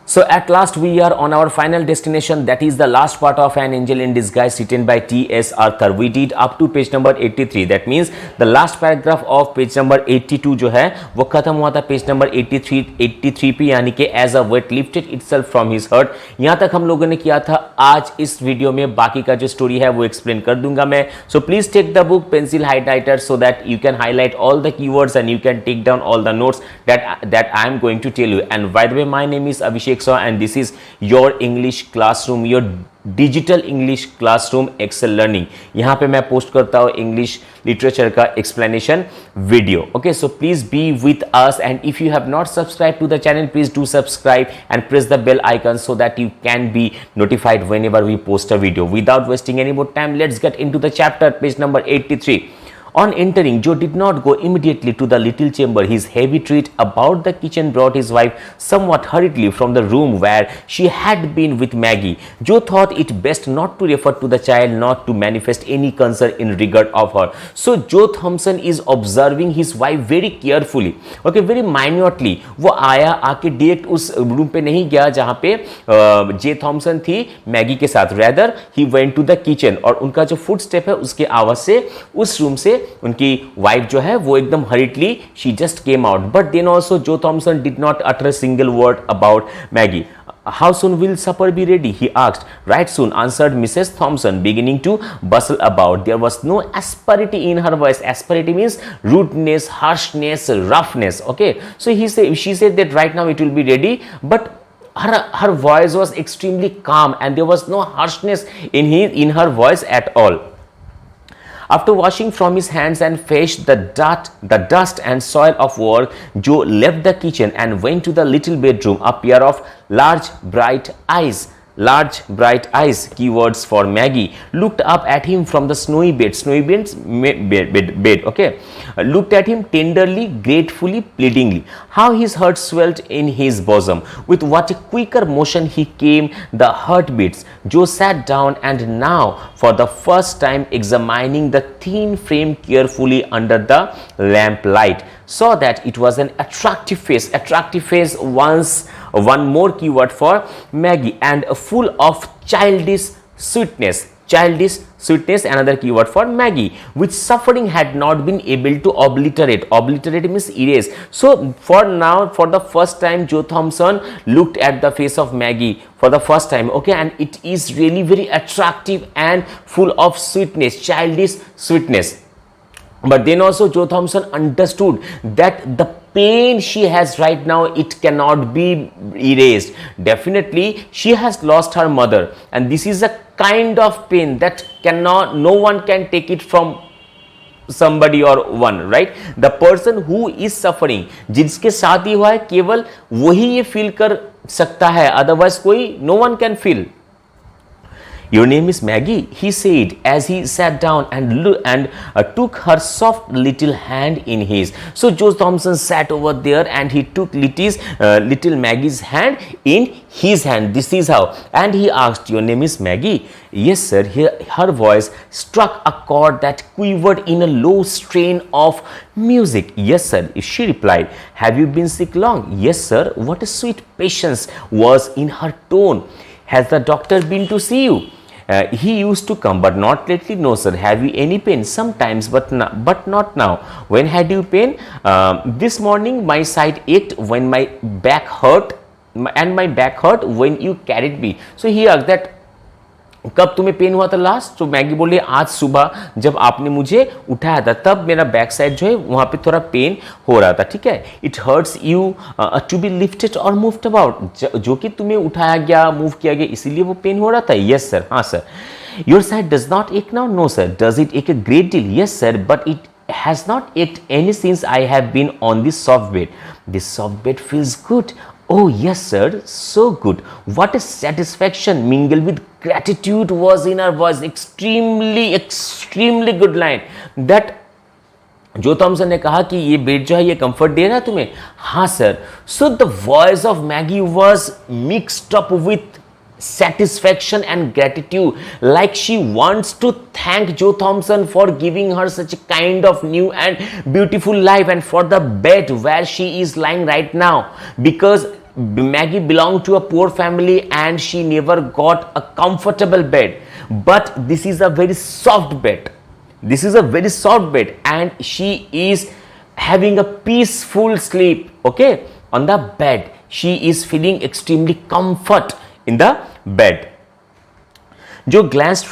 So at last we are on our final destination, that is the last part of An Angel in Disguise written by T.S. Arthur. We did up to page number 83. That means the last paragraph of page number 82 जो है वो खत्म हुआ था page number 83 पे, यानी कि as a weight lifted itself from his heart. यहाँ तक हम लोगों ने किया था. आज इस वीडियो में बाकी का जो स्टोरी है वो एक्सप्लेन कर दूंगा मैं. So please take the book, pencil, highlighter so that you can highlight all the keywords and you can take down all the notes that I am going to tell you. And by the way, my name is Abhishek Shaw and this is your English classroom, your digital English classroom excel learning. यहाँ पे मैं post करता हूँ English literature का explanation video. Okay, so please be with us and if you have not subscribe to the channel, please do subscribe and press the bell icon so that you can be notified whenever we post a video. Without wasting any more time, let's get into the chapter, page number 83. On entering, Joe did not go immediately to the little chamber. His heavy tread about the kitchen brought his wife somewhat hurriedly from the room where she had been with Maggie. Joe thought it best not to refer to the child, not to manifest any concern in regard of her. So Joe Thompson is observing his wife very carefully, okay, very minutely. वो आया, आके direct उस room पे नहीं गया जहाँ पे J Thomson थी मैगी के साथ. Rather, he went to the kitchen और उनका जो फुट स्टेप है उसके आवाज से उस रूम से उनकी वाइफ जो है वो एकदम hurriedly she just came out. But then also Jo Thomson did not utter a single word about Maggie. How soon will supper be ready? He asked. Right soon, answered Mrs. Thompson, beginning to bustle about. There was no asperity in her voice. Asperity means rudeness, harshness, roughness. Okay, so she said that right now it will be ready, but her voice was extremely calm and there was no harshness in her voice at all. After washing from his hands and face the dust and soil of work, Joe left the kitchen and went to the little bedroom. A pair of large bright eyes, keywords for Maggie, looked up at him from the snowy bed, okay, looked at him tenderly, gratefully, pleadingly. How his heart swelled in his bosom. With what a quicker motion he came the heartbeats. Joe sat down and now, for the first time examining the thin frame carefully under the lamplight, saw that it was an attractive face. Attractive face, one more keyword for Maggie, and full of childish sweetness. Childish sweetness, another keyword for Maggie, which suffering had not been able to obliterate. Obliterate means erase. So for now, for the first time, Joe Thompson looked at the face of Maggie for the first time, okay, and it is really very attractive and full of sweetness, childish sweetness. But then also Joe Thompson understood that the pain she has right now, it cannot be erased. Definitely she has lost her mother and this is a kind of pain that no one can take it from somebody or one, right? The person who is suffering, जिसके साथ ही हुआ है, केवल वही ये feel कर सकता है, otherwise कोई no one can feel. Your name is Maggie, he said as he sat down and took her soft little hand in his. So Joe Thompson sat over there and he took little Maggie's hand in his hand. This is how. And he asked, your name is Maggie? Yes, sir. Her voice struck a chord that quivered in a low strain of music. Yes, sir, she replied. Have you been sick long? Yes, sir. What a sweet patience was in her tone. Has the doctor been to see you? He used to come, but not lately. No, sir. Have you any pain? Sometimes, but not now. When had you pain? This morning my side ached when my back hurt, and my back hurt when you carried me. So he asked that कब तुम्हें pen हुआ था last? तो Maggi बोली आज सुबह जब आपने मुझे उठाया था तब मेरा बैक साइड जो है वहां पे थोड़ा पेन हो रहा था. ठीक है. It hurts you to be lifted और मूव्ड अबाउट, जो कि तुम्हें उठाया गया, मूव किया गया, इसीलिए वो पेन हो रहा था. Yes sir. हाँ sir. Your side does not ache now? No sir. Does it ache a great deal? Yes sir, but it has not ached any since I have been on this soft bed. This soft bed feels good. Oh yes sir, so good. What a satisfaction mingled with gratitude was in her voice. Extremely good line. That जो Thompson ने कहा कि ये bed जो है ये comfort दे रहा है तुम्हें. हाँ sir. So the voice of Maggi was mixed up with satisfaction and gratitude, like she wants to thank Joe Thompson for giving her such a kind of new and beautiful life and for the bed where she is lying right now, because Maggie belonged to a poor family and she never got a comfortable bed. But this is a very soft bed. This is a very soft bed and she is having a peaceful sleep, okay, on the bed. She is feeling extremely comfort in the bed. Joe glanced,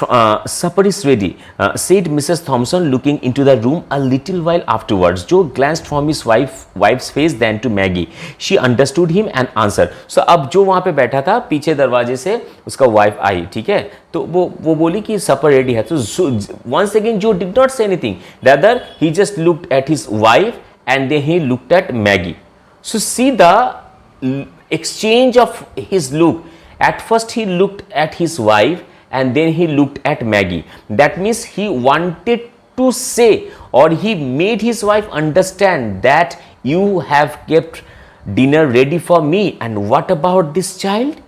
supper is ready, said Mrs. Thompson, looking into the room a little while afterwards. Joe glanced from his wife's face, then to Maggie. She understood him and answered. So अब जो वहाँ पे बैठा था पीछे दरवाजे से उसका वाइफ आई, ठीक है, तो वो बोली कि सपर रेडी है. तो once again Joe did not say anything. Rather he just looked at his wife and then he looked at Maggie. So see the exchange of his look. At first he looked at his wife and then he looked at Maggie. That means he wanted to say, or he made his wife understand that you have kept dinner ready for me, and what about this child?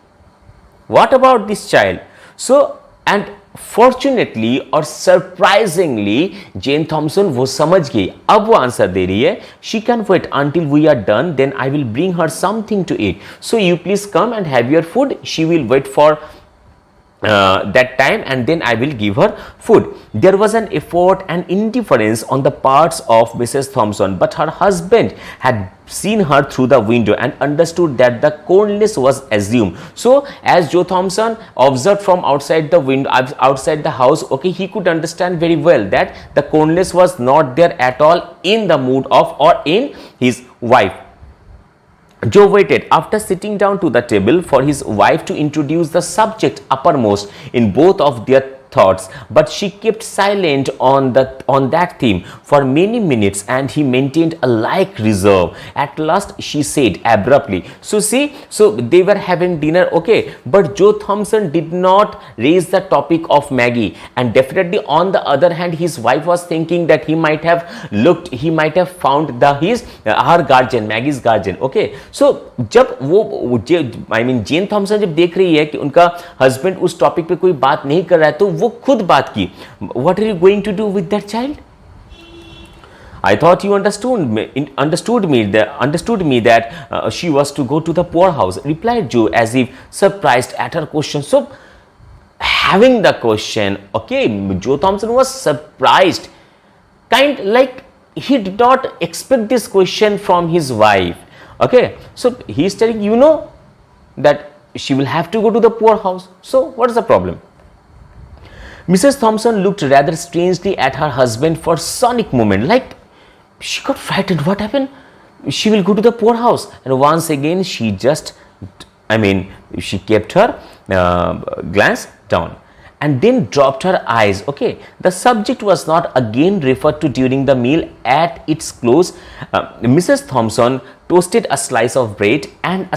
What about this child? So, and fortunately or surprisingly Jane Thompson वो समझ गई. अब वो answer दे रही है. She can wait until we are done, then I will bring her something to eat. So you please come and have your food. She will wait for that time and then I will give her food. There was an effort and indifference on the parts of Mrs. Thompson, but her husband had seen her through the window and understood that the coldness was assumed. So as Joe Thompson observed from outside the window, outside the house, okay, he could understand very well that the coldness was not there at all in the mood of or in his wife. Joe waited after sitting down to the table for his wife to introduce the subject uppermost in both of their thoughts, but she kept silent on that theme for many minutes and he maintained a like reserve. At last she said abruptly, so see, so they were having dinner, okay, but Joe Thompson did not raise the topic of Maggie, and definitely on the other hand his wife was thinking that he might have found her guardian, Maggie's guardian, okay. So जब वो जेन Thompson जब देख रही है कि उनका husband उस topic पे कोई बात नहीं कर रहा है तो वो खुद बात की. What are you going to do with that child? I thought you understood me that she was to go to the poorhouse, replied Joe as if surprised at her question. So having the question, okay, Joe Thompson was surprised, kind like he did not expect this question from his wife. Okay, so he is telling, you know that she will have to go to the poorhouse. So what is the problem? Mrs. Thompson looked rather strangely at her husband for a sonic moment, like she got frightened. What happened? She will go to the poorhouse. And once again she just, she kept her glance down and then dropped her eyes. Okay, the subject was not again referred to during the meal. At its close, Mrs. Thompson toasted a slice of bread and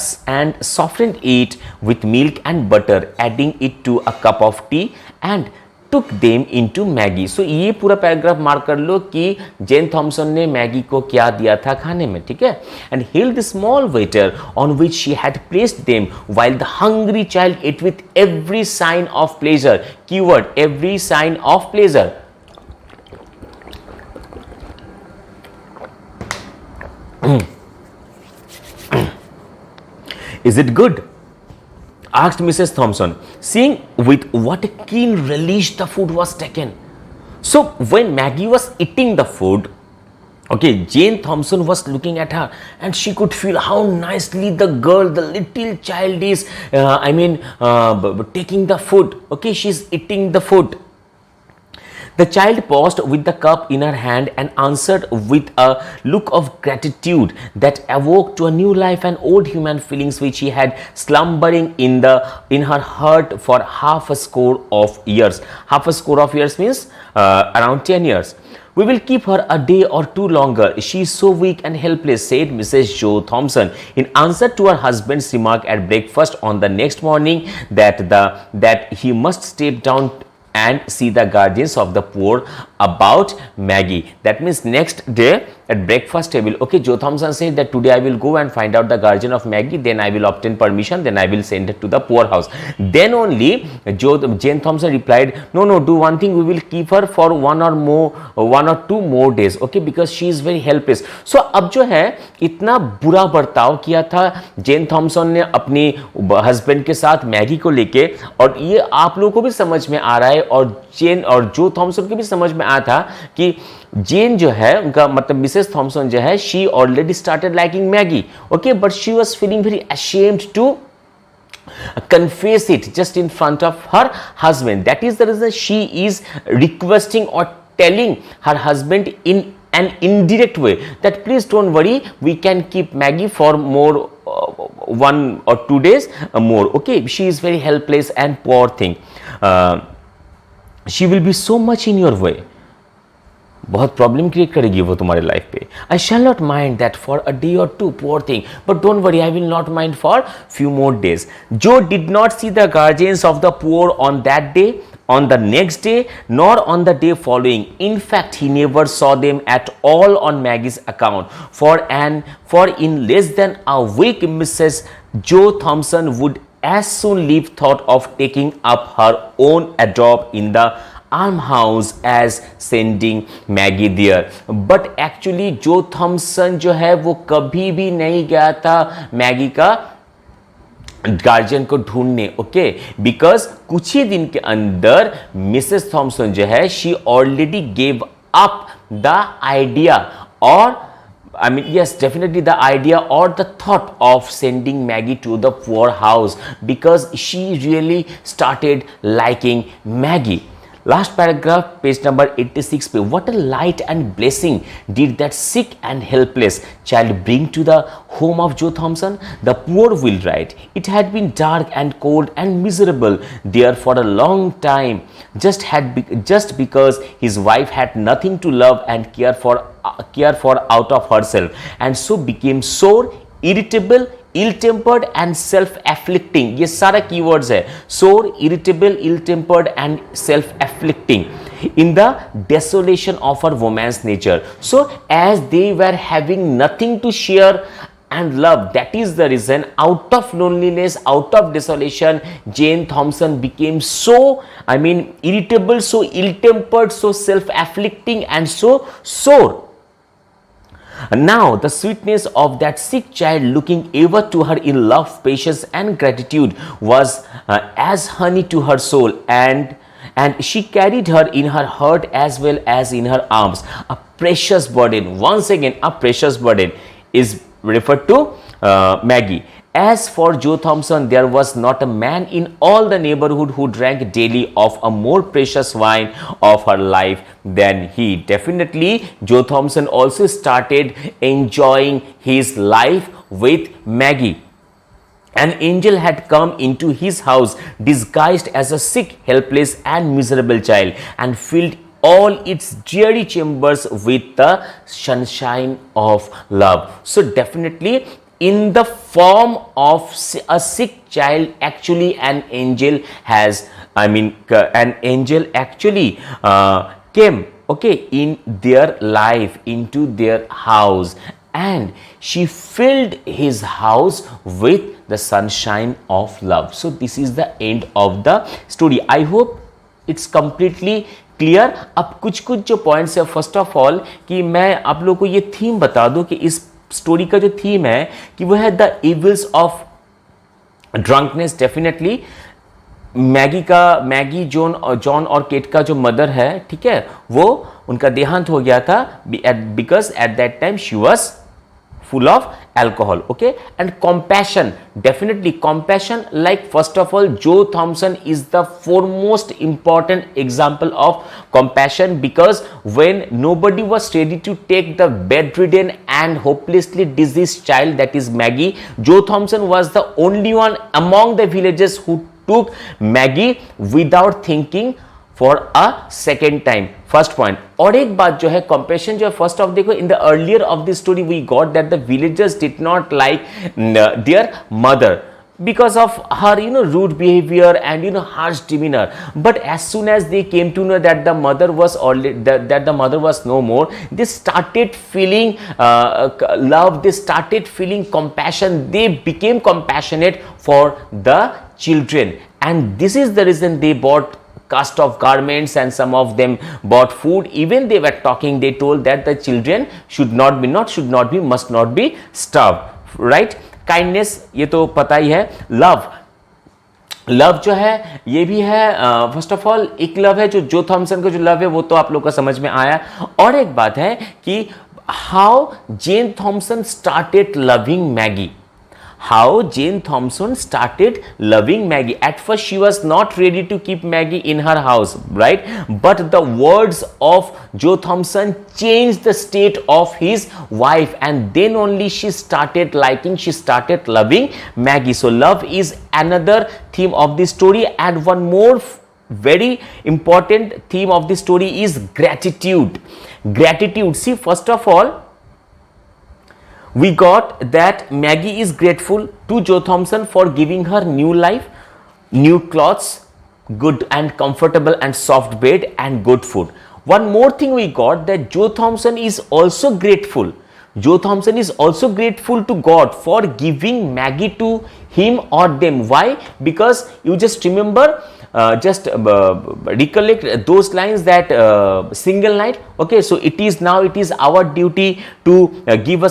softened it with milk and butter, adding it to a cup of tea and took them into Maggie. So ये पूरा paragraph mark कर लो कि जेन Thompson ने Maggi को क्या दिया था खाने में, ठीक है. And held the small waiter on which she had placed them while the hungry child ate with every sign of pleasure. Keyword, every sign of pleasure. Is it good? Asked Mrs. Thompson, seeing with what a keen relish the food was taken. So when Maggie was eating the food, okay, Jane Thompson was looking at her and she could feel how nicely the little child is, taking the food. Okay, she's eating the food. The child paused with the cup in her hand and answered with a look of gratitude that awoke to a new life and old human feelings which he had slumbering in her heart for half a score of years. Half a score of years means around 10 years. We will keep her a day or two longer. She is so weak and helpless, said Mrs. Joe Thompson in answer to her husband's remark at breakfast on the next morning that he must step down and see the guardians of the poor about Maggie. That means next day at breakfast table, okay, Joe Thompson said that today I will go and find out the guardian of Maggie, then I will obtain permission, then I will send it to the poorhouse. Then only Jane Thompson replied, no, do one thing, we will keep her for 1 or 2 more days, okay, because she is very helpless. So अब जो है इतना बुरा बर्ताव किया था जेन Thompson ने अपने हस्बैंड के साथ मैगी को लेके, और ये आप लोगों को भी समझ में आ रहा है और जेन और जो थॉमसन को भी समझ में आया था कि जेन जो है उनका मतलब मिसेस थॉमसन जो है, she already started liking Maggie, okay, but she was feeling very ashamed to confess it just in front of her husband. That is the reason she is requesting or telling her husband in an indirect way that please don't worry, we can keep Maggie for more 1 or 2 days more, okay, she is very helpless and poor thing, she will be so much in your way, बहुत problem create करेगी वो तुम्हारे life पे. I shall not mind that for a day or 2, poor thing, but don't worry, I will not mind for few more days. Jo did not see the guardians of the poor on that day, on the next day, nor on the day following. In fact, he never saw them at all on Maggie's account. For in less than a week, Mrs. Joe Thompson would as soon leave thought of taking up her own adopt in the almshouse as sending Maggie there. But actually, Joe Thompson जो है वो कभी भी नहीं गया था Maggi का guardian को ढूंढने, ओके, बिकॉज कुछ ही दिन के अंदर मिसेस थॉमसन जो है she already gave up the idea, और I mean, yes, definitely the idea or the thought of sending Maggie to the poor house because she really started liking Maggie. Last paragraph, page number 86 पे, what a light and blessing did that sick and helpless child bring to the home of Joe Thompson. The poor will write, it had been dark and cold and miserable there for a long time, just because his wife had nothing to love and care for out of herself, and so became sore, irritable, ill-tempered and self-afflicting. ये सारा keywords है, sore, irritable, ill-tempered and self-afflicting in the desolation of her woman's nature. So as they were having nothing to share and love, that is the reason, out of loneliness, out of desolation, Jane Thompson became so, I mean, irritable, so ill-tempered, so self-afflicting and so sore. Now the sweetness of that sick child looking ever to her in love, patience and gratitude was as honey to her soul, and she carried her in her heart as well as in her arms. A precious burden, once again a precious burden is referred to Maggie. As for Joe Thompson, there was not a man in all the neighborhood who drank daily of a more precious wine of her life than he. Definitely, Joe Thompson also started enjoying his life with Maggie. An angel had come into his house disguised as a sick, helpless and miserable child and filled all its dreary chambers with the sunshine of love. So definitely, in the form of a sick child, actually an angel has, I mean, an angel actually came, okay, in their life, into their house, and she filled his house with the sunshine of love. So this is the end of the story. I hope it's completely clear. अब कुछ जो points है, first of all कि मैं आप लोगों को ये थीम बता दूं कि इस स्टोरी का जो थीम है कि वो है the evils of drunkenness. Definitely Maggie John और केट का जो मदर है, ठीक है, वो उनका देहांत हो गया था because at that time she was full of alcohol, okay. And compassion, definitely compassion, like first of all Joe Thompson is the foremost important example of compassion, because when nobody was ready to take the bedridden and hopelessly diseased child, that is Maggie, Joe Thompson was the only one among the villagers who took Maggie without thinking for a second time. First point. और एक बात जो है compassion जो है, first of देखो, in the earlier of the story we got that the villagers did not like their mother, because of her rude behavior and harsh demeanor. But as soon as they came to know that the mother was already that the mother was no more, they started feeling love, they started feeling compassion, they became compassionate for the children. And this is the reason they bought cast off garments, and some of them bought food. Even they were talking, they told that the children must not be starved, right? Kindness ये तो पता ही है. Love जो है ये भी है. First of all एक लव है जो थॉमसन का जो लव है वो तो आप लोग का समझ में आया. और एक बात है कि how Jane Thompson started loving Maggie. How Jane Thompson started loving Maggie. At first she was not ready to keep Maggie in her house, right? But the words of Joe Thompson changed the state of his wife, and then only she started liking, she started loving Maggie. So love is another theme of the story. And one more very important theme of the story is gratitude. See, first of all, we got that Maggie is grateful to Joe Thompson for giving her new life, new clothes, good and comfortable and soft bed and good food. One more thing we got, that Joe Thompson is also grateful. Joe Thompson is also grateful to God for giving Maggie to him or them. Why? Because you just remember, recollect those lines, that single night. Okay, so it is our duty to give a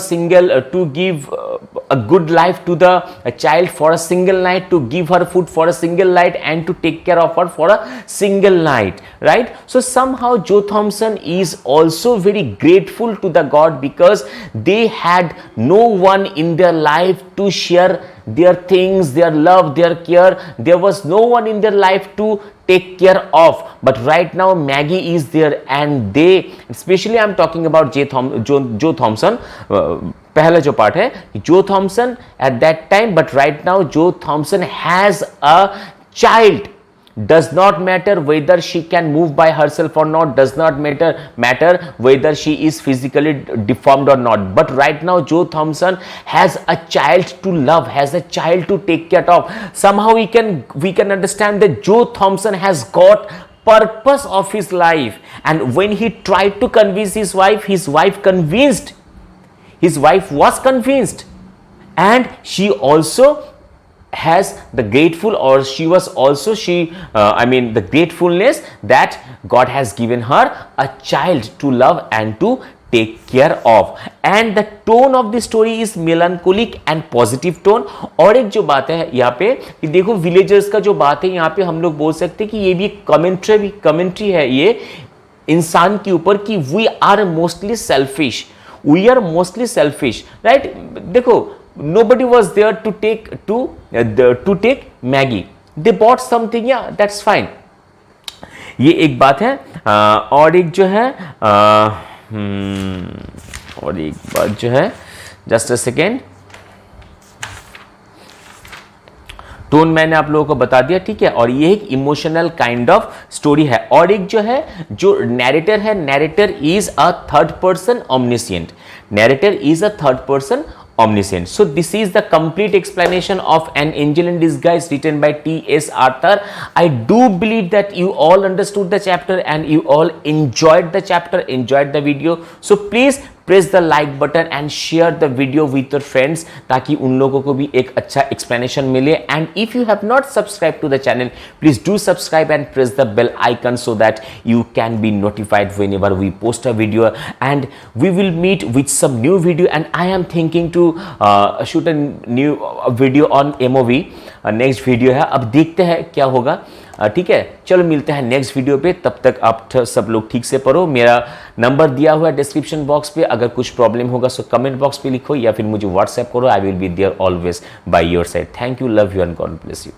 good life to the child for a single night, to give her food for a single night, and to take care of her for a single night, right? So somehow Joe Thompson is also very grateful to the God, because they had no one in their life to share their things, their love, their care. There was no one in their life to take care of. But right now Maggie is there, and they, especially I'm talking about Joe Thompson. पहला जो part है Joe Thompson at that time, but right now Joe Thompson has a child. Does not matter whether she can move by herself or not, does not matter whether she is physically deformed or not, but right now Joe Thompson has a child to love, has a child to take care of. Somehow we can understand that Joe Thompson has got purpose of his life, and when he tried to convince his wife was convinced, and she also has the the gratefulness that God has given her a child to love and to take care of. And the tone of the story is melancholic and positive tone. और एक जो बात है यहाँ पे कि देखो villagers का जो बात है यहाँ पे हम लोग बोल सकते हैं कि ये भी कमेंट्री है ये इंसान के ऊपर कि we are mostly selfish, right? देखो nobody was there to take Maggie. They bought something, yeah, that's fine. ये एक बात है. और एक बात जो है जस्ट अ सेकेंड, टोन मैंने आप लोगों को बता दिया, ठीक है. और ये एक इमोशनल काइंड ऑफ स्टोरी है. और एक जो है जो नैरेटर है, narrator is a third person omniscient. So this is the complete explanation of An Angel in Disguise written by T.S. Arthur. I do believe that you all understood the chapter and you all enjoyed the video. So please press the like button and share the video with your friends ताकि उन लोगों को भी एक अच्छा explanation मिले. And if you have not subscribed to the channel, please do subscribe and press the bell icon so that you can be notified whenever we post a video. And we will meet with some new video, and I am thinking to shoot a new video on MOV. Next video है, अब देखते हैं क्या होगा. ठीक है, चलो मिलते हैं नेक्स्ट वीडियो पे. तब तक आप सब लोग ठीक से पढ़ो. मेरा नंबर दिया हुआ है डिस्क्रिप्शन बॉक्स पे. अगर कुछ प्रॉब्लम होगा सो कमेंट बॉक्स पे लिखो या फिर मुझे व्हाट्सएप करो. I will be there always by your side. Thank you, love you and God bless you.